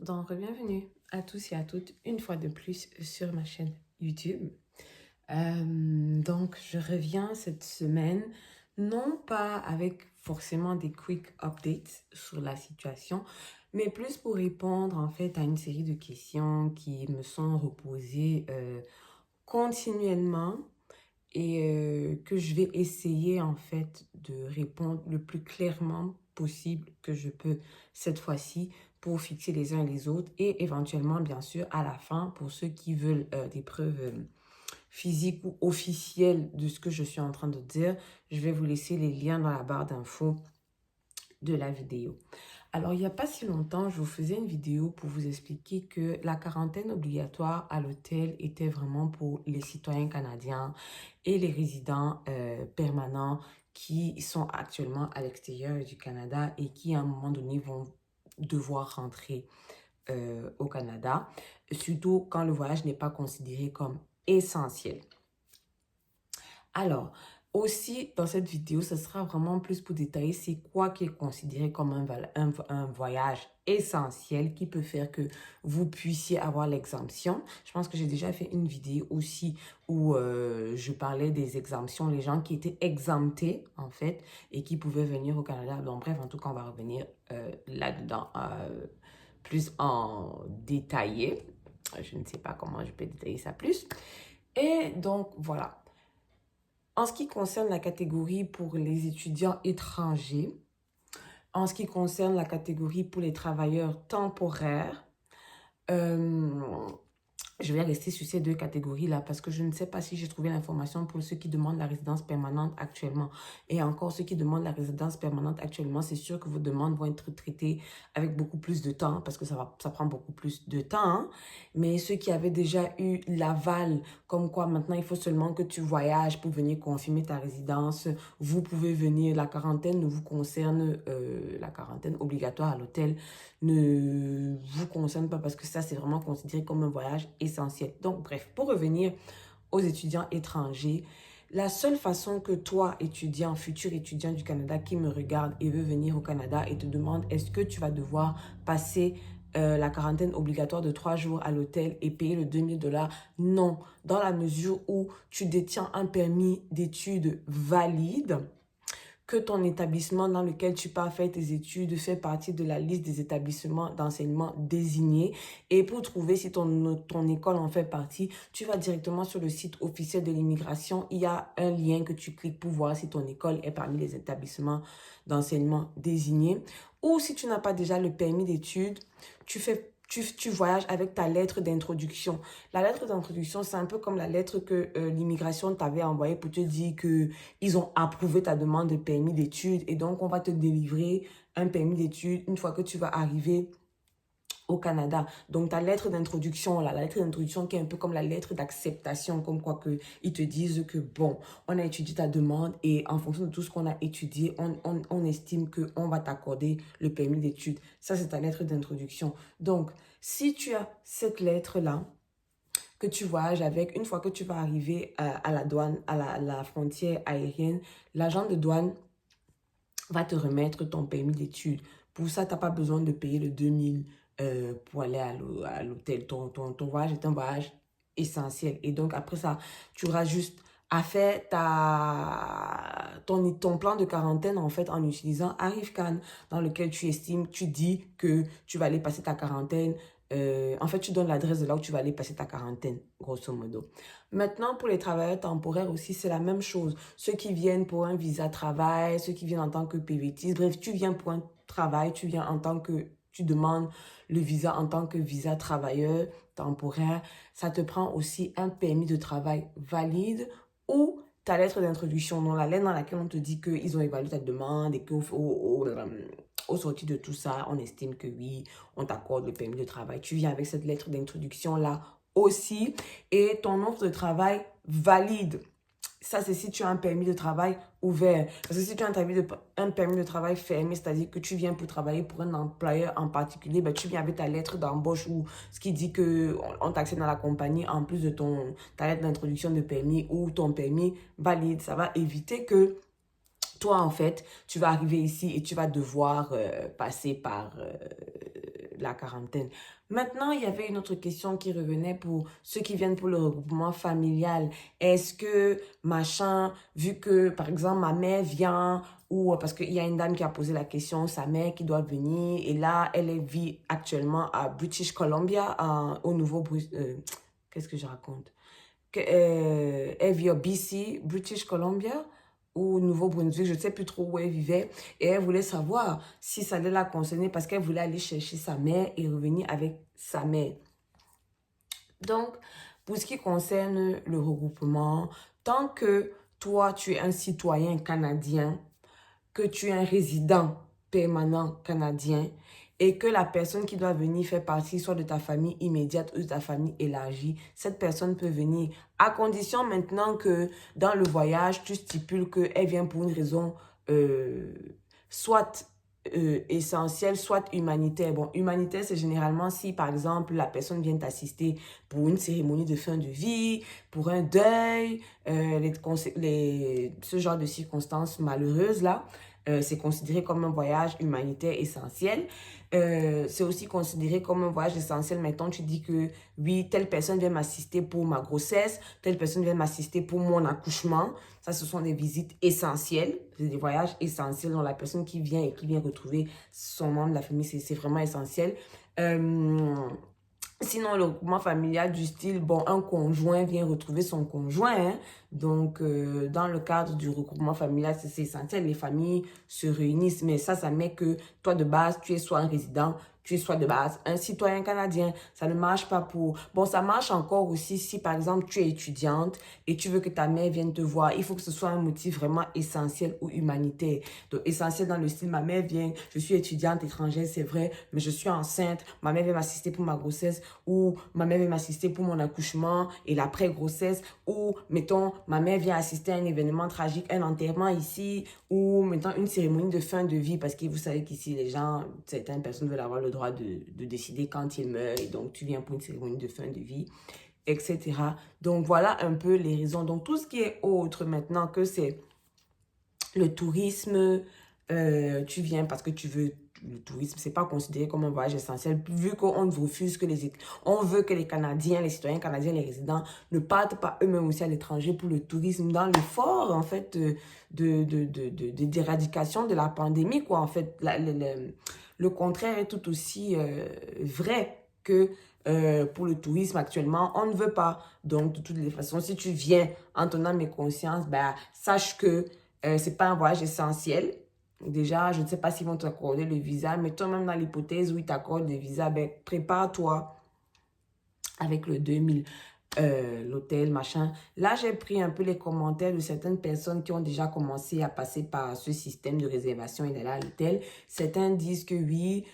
Donc, bienvenue à tous et à toutes une fois de plus sur ma chaîne YouTube. Donc, je reviens cette semaine, non pas avec forcément des quick updates sur la situation, mais plus pour répondre en fait à une série de questions qui me sont reposées continuellement et que je vais essayer en fait de répondre le plus clairement possible que je peux cette fois-ci pour fixer les uns et les autres et éventuellement bien sûr à la fin pour ceux qui veulent des preuves physiques ou officielles de ce que je suis en train de dire, je vais vous laisser les liens dans la barre d'infos de la vidéo. Alors, il n'y a pas si longtemps, je vous faisais une vidéo pour vous expliquer que la quarantaine obligatoire à l'hôtel était vraiment pour les citoyens canadiens et les résidents permanents qui sont actuellement à l'extérieur du Canada et qui, à un moment donné, vont devoir rentrer au Canada, surtout quand le voyage n'est pas considéré comme essentiel. Alors, aussi, dans cette vidéo, ce sera vraiment plus pour détailler c'est quoi qui est considéré comme un voyage essentiel qui peut faire que vous puissiez avoir l'exemption. Je pense que j'ai déjà fait une vidéo aussi où je parlais des exemptions, les gens qui étaient exemptés en fait et qui pouvaient venir au Canada. Donc bref, en tout cas, on va revenir là-dedans plus en détaillé. Je ne sais pas comment je peux détailler ça plus. Et donc, voilà. En ce qui concerne la catégorie pour les étudiants étrangers, en ce qui concerne la catégorie pour les travailleurs temporaires, je vais rester sur ces deux catégories-là parce que je ne sais pas si j'ai trouvé l'information pour ceux qui demandent la résidence permanente actuellement. Et encore, ceux qui demandent la résidence permanente actuellement, c'est sûr que vos demandes vont être traitées avec beaucoup plus de temps parce que ça prend beaucoup plus de temps. Hein. Mais ceux qui avaient déjà eu l'aval, comme quoi maintenant il faut seulement que tu voyages pour venir confirmer ta résidence, vous pouvez venir. La quarantaine ne vous concerne, la quarantaine obligatoire à l'hôtel ne vous concerne pas parce que ça, c'est vraiment considéré comme un voyage essentiel. Donc, bref, pour revenir aux étudiants étrangers, la seule façon que toi, étudiant, futur étudiant du Canada qui me regarde et veut venir au Canada et te demande est-ce que tu vas devoir passer la quarantaine obligatoire de 3 jours à l'hôtel et payer le 2000 $, non. Dans la mesure où tu détiens un permis d'études valide, que ton établissement dans lequel tu pars faire tes études fait partie de la liste des établissements d'enseignement désignés. Et pour trouver si ton école en fait partie, tu vas directement sur le site officiel de l'immigration. Il y a un lien que tu cliques pour voir si ton école est parmi les établissements d'enseignement désignés. Ou si tu n'as pas déjà le permis d'études, tu voyages avec ta lettre d'introduction. La lettre d'introduction, c'est un peu comme la lettre que l'immigration t'avait envoyée pour te dire qu'ils ont approuvé ta demande de permis d'études et donc on va te délivrer un permis d'études une fois que tu vas arriver au Canada. Donc, ta lettre d'introduction, la lettre d'introduction qui est un peu comme la lettre d'acceptation, comme quoi que ils te disent que, bon, on a étudié ta demande et en fonction de tout ce qu'on a étudié, on estime qu'on va t'accorder le permis d'études. Ça, c'est ta lettre d'introduction. Donc, si tu as cette lettre-là, que tu voyages avec, une fois que tu vas arriver à la douane, à la frontière aérienne, l'agent de douane va te remettre ton permis d'études. Pour ça, tu n'as pas besoin de payer le 2000 pour aller à l'hôtel. Ton voyage est un voyage essentiel. Et donc, après ça, tu auras juste à faire ton plan de quarantaine, en fait, en utilisant Arrive-Can, dans lequel tu estimes, tu dis que tu vas aller passer ta quarantaine. En fait, tu donnes l'adresse de là où tu vas aller passer ta quarantaine, grosso modo. Maintenant, pour les travailleurs temporaires aussi, c'est la même chose. Ceux qui viennent pour un visa travail, ceux qui viennent en tant que PVT, bref, tu viens pour un travail, tu viens en tant que, tu demandes le visa en tant que visa travailleur temporaire, ça te prend aussi un permis de travail valide ou ta lettre d'introduction, dans la lettre dans laquelle on te dit qu'ils ont évalué ta demande et au sorti de tout ça, on estime que oui, on t'accorde le permis de travail. Tu viens avec cette lettre d'introduction-là aussi et ton offre de travail valide. Ça, c'est si tu as un permis de travail ouvert. Parce que si tu as un permis de travail fermé, c'est-à-dire que tu viens pour travailler pour un employeur en particulier, ben, tu viens avec ta lettre d'embauche ou ce qui dit qu'on t'accepte dans la compagnie en plus de ta lettre d'introduction de permis ou ton permis valide. Ça va éviter que toi, en fait, tu vas arriver ici et tu vas devoir passer par la quarantaine. Maintenant, il y avait une autre question qui revenait pour ceux qui viennent pour le regroupement familial. Est-ce que, machin, vu que, par exemple, ma mère vient, ou parce qu'il y a une dame qui a posé la question, sa mère qui doit venir, et là, vit actuellement à British Columbia, au qu'est-ce que je raconte? Elle vit au BC, British Columbia, ou Nouveau-Brunswick, je ne sais plus trop où elle vivait, et elle voulait savoir si ça allait la concerner parce qu'elle voulait aller chercher sa mère et revenir avec sa mère. Donc, pour ce qui concerne le regroupement, tant que toi, tu es un citoyen canadien, que tu es un résident permanent canadien et que la personne qui doit venir fait partie soit de ta famille immédiate ou de ta famille élargie, cette personne peut venir. À condition maintenant que dans le voyage, tu stipules qu'elle vient pour une raison soit essentielle, soit humanitaire. Bon, humanitaire, c'est généralement si, par exemple, la personne vient t'assister pour une cérémonie de fin de vie, pour un deuil, ce genre de circonstances malheureuses là. C'est considéré comme un voyage humanitaire essentiel. C'est aussi considéré comme un voyage essentiel. Maintenant, tu dis que oui, telle personne vient m'assister pour ma grossesse, telle personne vient m'assister pour mon accouchement. Ça, ce sont des visites essentielles. C'est des voyages essentiels dont la personne qui vient et qui vient retrouver son membre de la famille, c'est vraiment essentiel. Sinon, le regroupement familial du style, bon, un conjoint vient retrouver son conjoint, hein. Donc, dans le cadre du regroupement familial, c'est essentiel, les familles se réunissent. Mais ça met que toi, de base, tu es soit un résident, tu es soit de base un citoyen canadien. Ça ne marche pas pour... Bon, ça marche encore aussi si, par exemple, tu es étudiante et tu veux que ta mère vienne te voir. Il faut que ce soit un motif vraiment essentiel ou humanitaire. Donc, essentiel dans le style, ma mère vient, je suis étudiante étrangère, c'est vrai, mais je suis enceinte, ma mère vient m'assister pour ma grossesse, ou ma mère vient m'assister pour mon accouchement et l'après-grossesse, ou, mettons, ma mère vient assister à un événement tragique, un enterrement ici, ou, mettons, une cérémonie de fin de vie, parce que vous savez qu'ici, les gens, certaines personnes veulent avoir le droit de décider quand ils meurent, et donc tu viens pour une cérémonie de fin de vie, etc. Donc, voilà un peu les raisons. Donc, tout ce qui est autre maintenant que c'est le tourisme, tu viens parce que tu veux... Le tourisme, c'est pas considéré comme un voyage essentiel, vu qu'on refuse que on veut que les Canadiens, les citoyens canadiens, les résidents ne partent pas eux-mêmes aussi à l'étranger pour le tourisme, dans l'effort, en fait, d'éradication de la pandémie, quoi. En fait, le contraire est tout aussi vrai que pour le tourisme actuellement, on ne veut pas. Donc, de toutes les façons, si tu viens en ton âme et conscience, ben, sache que c'est pas un voyage essentiel. Déjà, je ne sais pas s'ils vont t'accorder le visa, mais toi-même dans l'hypothèse où ils t'accordent le visa, ben, prépare-toi avec le 2000, l'hôtel, machin. Là, j'ai pris un peu les commentaires de certaines personnes qui ont déjà commencé à passer par ce système de réservation et d'aller à l'hôtel. Certains disent que oui,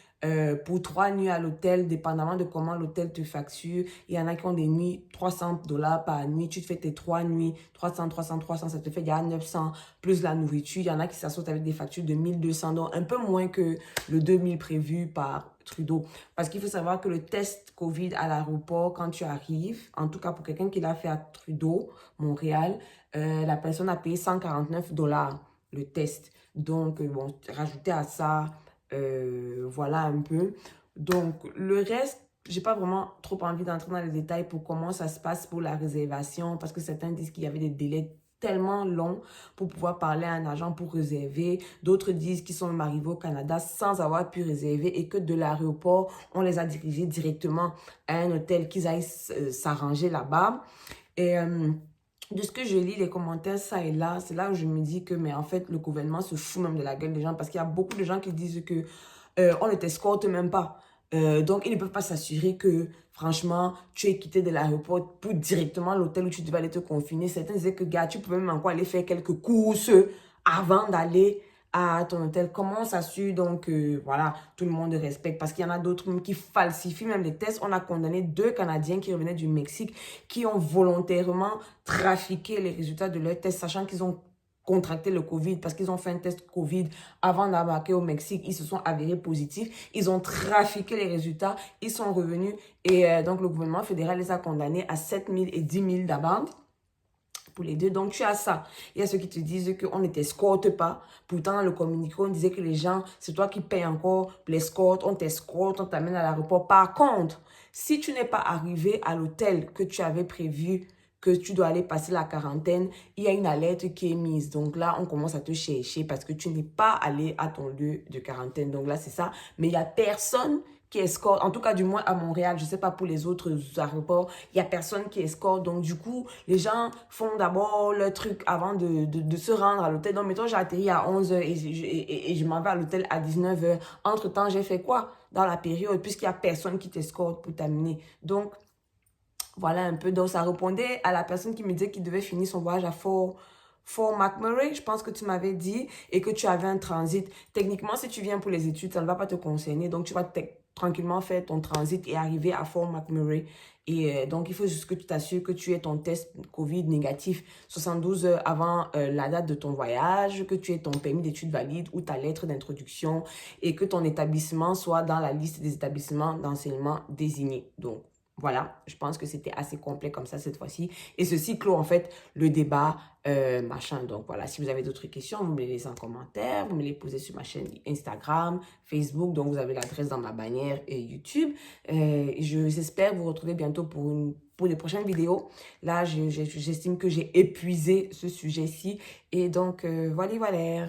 pour 3 nuits à l'hôtel, dépendamment de comment l'hôtel te facture, il y en a qui ont des nuits, $300 par nuit. Tu te fais tes 3 nuits, 300, 300, 300, ça te fait, il y a 900, plus la nourriture. Il y en a qui s'assortent avec des factures de 1200, donc un peu moins que le 2000 prévu par Trudeau. Parce qu'il faut savoir que le test COVID à l'aéroport, quand tu arrives, en tout cas pour quelqu'un qui l'a fait à Trudeau, Montréal, la personne a payé $149 le test. Donc, bon, rajouter à ça, voilà un peu. Donc, le reste, j'ai pas vraiment trop envie d'entrer dans les détails pour comment ça se passe pour la réservation, parce que certains disent qu'il y avait des délais tellement longs pour pouvoir parler à un agent pour réserver. D'autres disent qu'ils sont même arrivés au Canada sans avoir pu réserver et que de l'aéroport, on les a dirigés directement à un hôtel, qu'ils aillent s'arranger là-bas. Et de ce que je lis, les commentaires, ça et là, c'est là où je me dis que, mais en fait, le gouvernement se fout même de la gueule des gens parce qu'il y a beaucoup de gens qui disent que on ne t'escorte même pas. Donc, ils ne peuvent pas s'assurer que, franchement, tu es quitté de l'aéroport pour directement l'hôtel où tu devais aller te confiner. Certains disaient que, gars, tu peux même encore aller faire quelques courses avant d'aller à ton hôtel. Comment on s'assure? Donc, voilà, tout le monde respecte. Parce qu'il y en a d'autres même qui falsifient même les tests. On a condamné 2 Canadiens qui revenaient du Mexique, qui ont volontairement trafiqué les résultats de leurs tests, sachant qu'ils ont contracté le COVID parce qu'ils ont fait un test COVID avant d'embarquer au Mexique. Ils se sont avérés positifs. Ils ont trafiqué les résultats. Ils sont revenus et donc le gouvernement fédéral les a condamnés à 7 000 et 10 000 d'amende pour les deux. Donc, tu as ça. Il y a ceux qui te disent qu'on ne t'escorte pas. Pourtant, dans le communiqué, on disait que les gens, c'est toi qui payes encore l'escorte, on t'escorte, on t'amène à l'aéroport. Par contre, si tu n'es pas arrivé à l'hôtel que tu avais prévu, que tu dois aller passer la quarantaine, il y a une alerte qui est mise. Donc là, on commence à te chercher parce que tu n'es pas allé à ton lieu de quarantaine. Donc là, c'est ça. Mais il n'y a personne qui escorte, en tout cas du moins à Montréal, je ne sais pas pour les autres aéroports, il n'y a personne qui escorte. Donc du coup, les gens font d'abord leur truc avant de se rendre à l'hôtel. Donc mettons, j'ai atterri à 11h et je m'en vais à l'hôtel à 19h. Entre-temps, j'ai fait quoi dans la période puisqu'il n'y a personne qui t'escorte pour t'amener. Donc, voilà un peu. Donc, ça répondait à la personne qui me disait qu'il devait finir son voyage à Fort McMurray, je pense que tu m'avais dit, et que tu avais un transit. Techniquement, si tu viens pour les études, ça ne va pas te concerner. Donc, tu vas tranquillement faire ton transit et arriver à Fort McMurray. Et donc, il faut juste que tu t'assures que tu aies ton test COVID négatif 72 heures avant la date de ton voyage, que tu aies ton permis d'études valide ou ta lettre d'introduction et que ton établissement soit dans la liste des établissements d'enseignement désignés. Donc, voilà, je pense que c'était assez complet comme ça cette fois-ci. Et ceci clôt en fait le débat machin. Donc voilà, si vous avez d'autres questions, vous me les laissez en commentaire, vous me les posez sur ma chaîne Instagram, Facebook. Donc vous avez l'adresse dans ma bannière et YouTube. J'espère vous retrouver bientôt pour les prochaines vidéos. Là, j'estime que j'ai épuisé ce sujet-ci. Et donc, voilà, voilà.